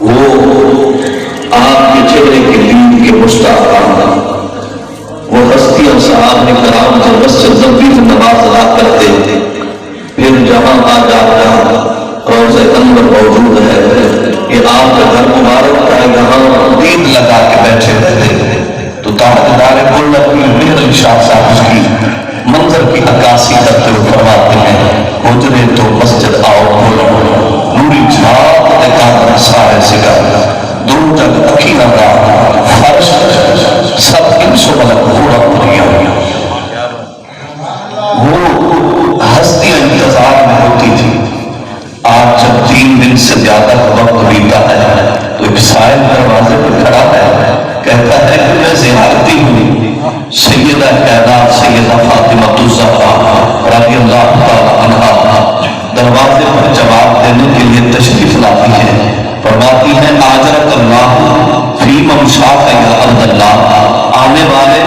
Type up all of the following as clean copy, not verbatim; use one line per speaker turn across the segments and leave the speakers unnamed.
وہ آپ کے چہرے کے دید کے مشتاق، وہ ہستیاں صحابہ کرام جو مسجد نبوی میں نماز ادا کرتے تھے، پھر جہاں آ جا کر روضہ انور موجود ہے، یہ آپ کا گھر مبارک کا یہاں دید لگا کے بیٹھے رہتے، تو تاجدار ملت مہر شاہ صاحب اس کی منظر کی عکاسی کرتے ہوئے فرماتے ہیں، حجرے تو مسجد آؤ کھولو، نوری جھاگ اکادر سارے سگر، دور جگ اکینا دا فرش سب انس و ملک پورا پوریا۔ وہ ہستیاں انتظار میں ہوتی تھی۔ آج جب 3 دن سے زیادہ وقت بیتا ہے تو ایک سائل دروازے پر کھڑا ہے، کہتا ہے کہ میں زیارتی ہوں سیدہ کائنات سیدہ فاطمہ الزہرا رضی اللہ تعالی عنہا۔ دروازے پر جواب دینے کے لیے تشریف لاتی ہے، فرماتی ہے آجرک اللہ فی ممشاک یا عبداللہ، آنے والے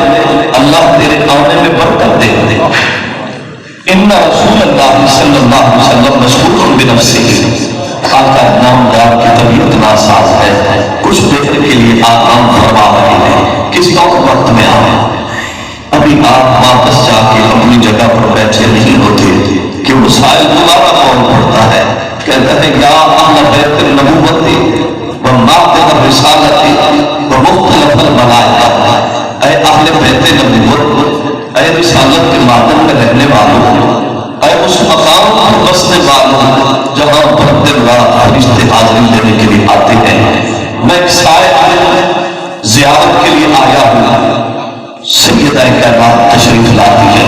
اللہ تیرے آنے میں برکت دے دے۔ ان رسول اللہ صلی اللہ علیہ وسلم مشغول بنفسہ، آقا نامدار کی طبیعت ناساز ہے، کچھ دیر کے لیے آرام فرما رہے ہیں، کس وقت میں آئے؟ ابھی آپ واپس جا کے اپنی جگہ پر بیٹھے نہیں ہوتے کہ وہ سائل دوبارہ کال پڑتا ہے، کہتا ہے یا اہل بیت النبوت و ماطب الرسالت و مختلف الملائکہ، اے اہل بیت نبوت، اے رسالت کے مادن میں رہنے والوں، اے اس مقام پر بسنے والوں جہاں پر دن رات فرشتے حاضری لینے کے لیے آتے ہیں، میں ایک سائل زیارت کے لیے آیا ہوں۔ سیدہ کائنات تشریف لاتی ہے،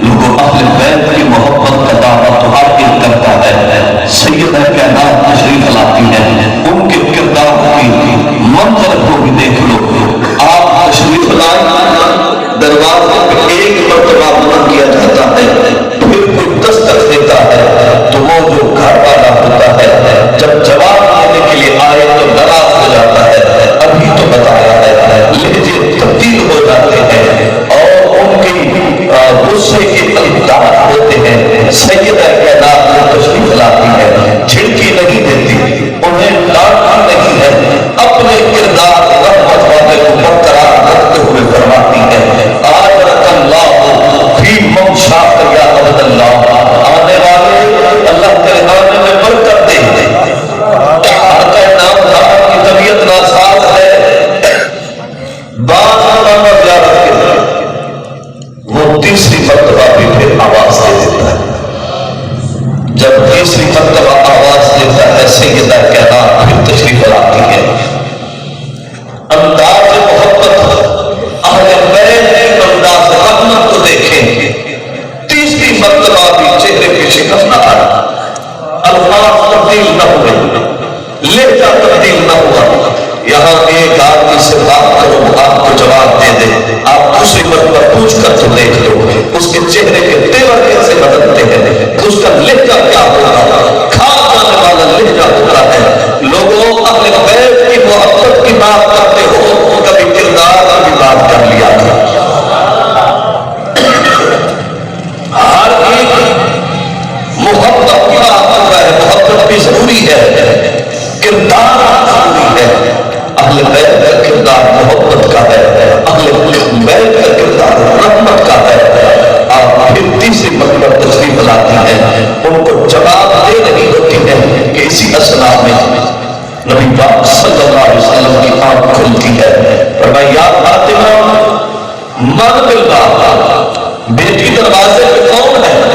لوگوں اہل بیت کی محبت کا دعویٰ تو ہر ایک کرتا ہے، سیدہ کائنات تشریف لاتی ہے، ان کے کردار کی منظر کو بھی دیکھ لو۔ آپ تشریف لائیں، دروازے پہ ایک مرتبہ بند کیا جاتا ہے، پھر کوئی دستک دیتا ہے تو وہ جو گھر والا ہوتا ہے جب جواب دینے کے لیے آئے تو ناراض ہو جاتا ہے، ابھی تو بتایا ہے، لہجے تبدیل ہو جاتے ہیں اور ان کی غصے کے انداز ہوتے ہیں۔ سیدہ کائنات میں تشریف لاتی ہے، جھڑکی نہیں دیتی، انہیں ڈانٹتی نہیں ہے، اپنے کردار رحمت والے کو برقرار رکھتے ہوئے فرماتی ہے آجرک اللہ فی ممشاک یا عبداللہ، آنے والے اللہ تیرے آنے میں برکت دے۔ آقا نامدار کی طبیعت ناساز ہے، بعض علماء زیارت کے لیے وہ تیسری مرتبہ بھی پھر آواز دے دیتا ہے۔ جب تیسری مرتبہ آواز دیتا ہے سیدہ کائنات پھر تشریف لاتی ہے، انداز محبت اہل بیت کے انداز رحمت کو دیکھیں، تیسری مرتبہ بھی چہرے پہ شکست نہ آئی، الفاظ تبدیل نہ ہوئے، لہجہ تبدیل نہ ہوا۔ یہاں ایک آدمی سے بات کرو وہ آپ کو جواب دے دے، آپ دوسری مرتبہ پوچھ کر تو دیکھ لو اس کے چہرے کے تیور کیسے بدلتے ہیں، اس کا لہجہ کیا ہوگا، کھا جانے والا لہجہ ہوتا ہے۔ لوگوں اہل بیت کی محبت کی بات کرتے ہو، کبھی کردار کی بات کر لیا تھا۔ ہر ایک محبت کی بات کر رہا ہے، محبت بھی ضروری ہے، کردار ضروری ہے۔ اہل بیت کا کردار محبت کا ہے، اہل بیت کا کردار رحمت کا ہے۔ آپ پھر تیسری مرتبہ تشریف لاتی ہیں، ان کو جواب دے رہی ہوتی ہے کہ اسی اثنا میں نبی پاک صلی اللہ علیہ وسلم کی آنکھ کھلتی ہے، فرمایا یا فاطمہ من بالباب، بیٹی دروازے پہ کون ہے؟